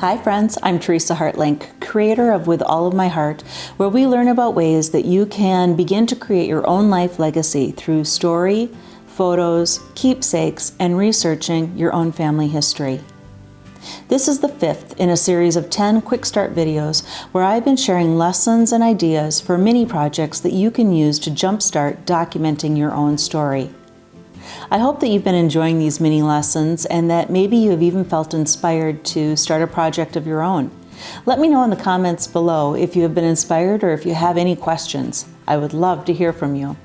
Hi friends, I'm Teresa Hartlink, creator of With All of My Heart, where we learn about ways that you can begin to create your own life legacy through story, photos, keepsakes, and researching your own family history. This is the fifth in a series of 10 quick start videos where I've been sharing lessons and ideas for mini projects that you can use to jumpstart documenting your own story. I hope that you've been enjoying these mini lessons and that maybe you have even felt inspired to start a project of your own. Let me know in the comments below if you have been inspired or if you have any questions. I would love to hear from you.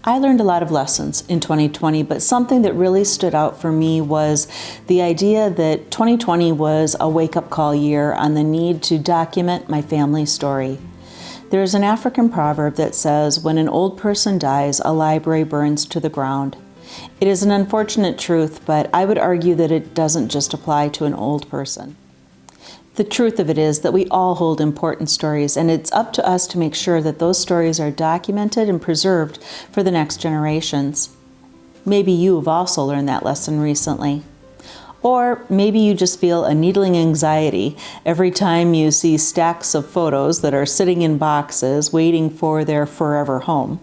I learned a lot of lessons in 2020, but something that really stood out for me was the idea that 2020 was a wake-up call year on the need to document my family story. There's an African proverb that says, when an old person dies, a library burns to the ground. It is an unfortunate truth, but I would argue that it doesn't just apply to an old person. The truth of it is that we all hold important stories, and it's up to us to make sure that those stories are documented and preserved for the next generations. Maybe you have also learned that lesson recently. Or maybe you just feel a needling anxiety every time you see stacks of photos that are sitting in boxes waiting for their forever home.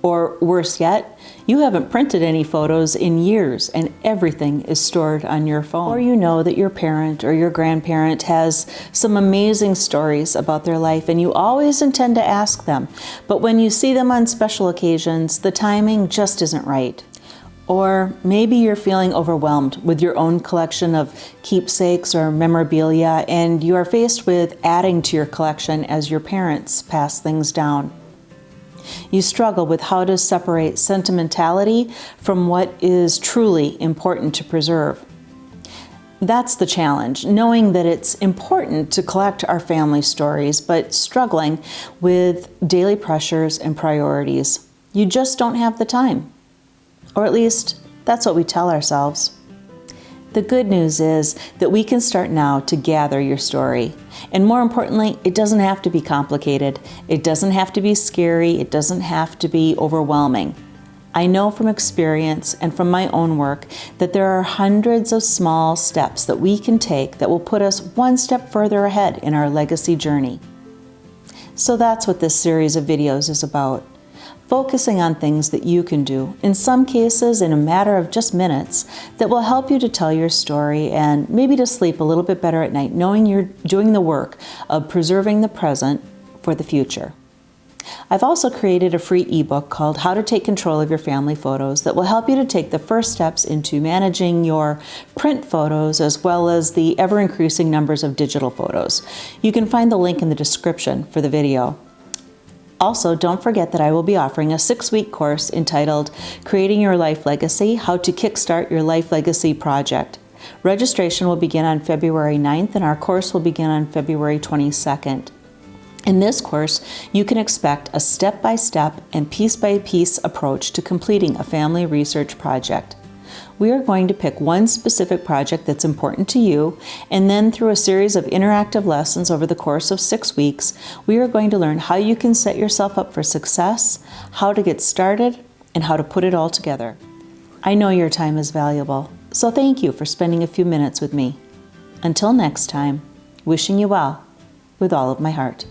Or worse yet, you haven't printed any photos in years and everything is stored on your phone. Or you know that your parent or your grandparent has some amazing stories about their life and you always intend to ask them, but when you see them on special occasions, the timing just isn't right. Or maybe you're feeling overwhelmed with your own collection of keepsakes or memorabilia and you are faced with adding to your collection as your parents pass things down. You struggle with how to separate sentimentality from what is truly important to preserve. That's the challenge, knowing that it's important to collect our family stories, but struggling with daily pressures and priorities. You just don't have the time. Or at least, that's what we tell ourselves. The good news is that we can start now to gather your story. And more importantly, it doesn't have to be complicated. It doesn't have to be scary. It doesn't have to be overwhelming. I know from experience and from my own work that there are hundreds of small steps that we can take that will put us one step further ahead in our legacy journey. So that's what this series of videos is about. Focusing on things that you can do, in some cases in a matter of just minutes, that will help you to tell your story and maybe to sleep a little bit better at night, knowing you're doing the work of preserving the present for the future. I've also created a free ebook called How to Take Control of Your Family Photos that will help you to take the first steps into managing your print photos as well as the ever-increasing numbers of digital photos. You can find the link in the description for the video. Also, don't forget that I will be offering a 6-week course entitled Creating Your Life Legacy, How to Kickstart Your Life Legacy Project. Registration will begin on February 9th and our course will begin on February 22nd. In this course, you can expect a step-by-step and piece-by-piece approach to completing a family research project. We are going to pick one specific project that's important to you, and then through a series of interactive lessons over the course of 6 weeks, we are going to learn how you can set yourself up for success, how to get started, and how to put it all together. I know your time is valuable, so thank you for spending a few minutes with me. Until next time, wishing you well with all of my heart.